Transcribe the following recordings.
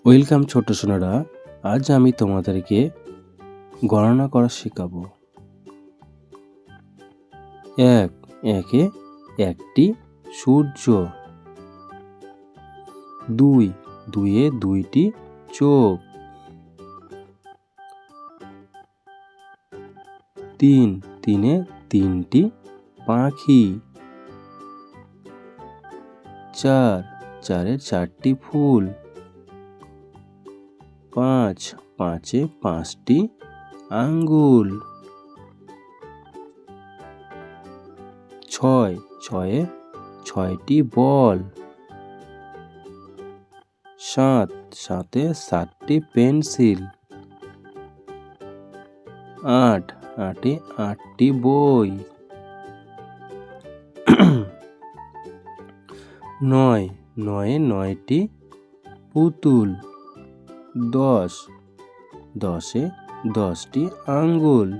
Welcome ছোট সোনারা, আজ আমি তোমাদেরকে গণনা করা শেখাবো। একে একটি সূর্য, দুইয়ে দুইটি চোখ, তিনে তিনটি পাখি, চারে চারটি ফুল, পাঁচে পাঁচটি আঙ্গুল, ছয়ে ছয়টি বল, সাতে সাতটি পেন্সিল, আটে আটটি বই, নয়ে নয়টি পুতুল, দশে 10টি আঙ্গুল,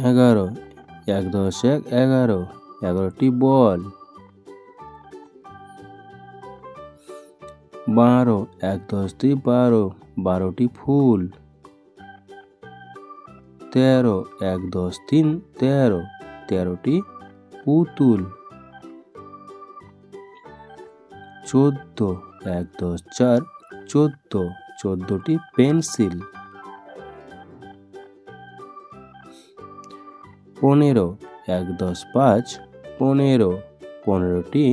11 এক দশে 11টি বল, 12 এক দশ দুই 12টি ফুল, 13 এক দশ তিন 13টি পুতুল, 14 এক দশ 4 14টি পেন্সিল, 15 এক দশ 5 15টি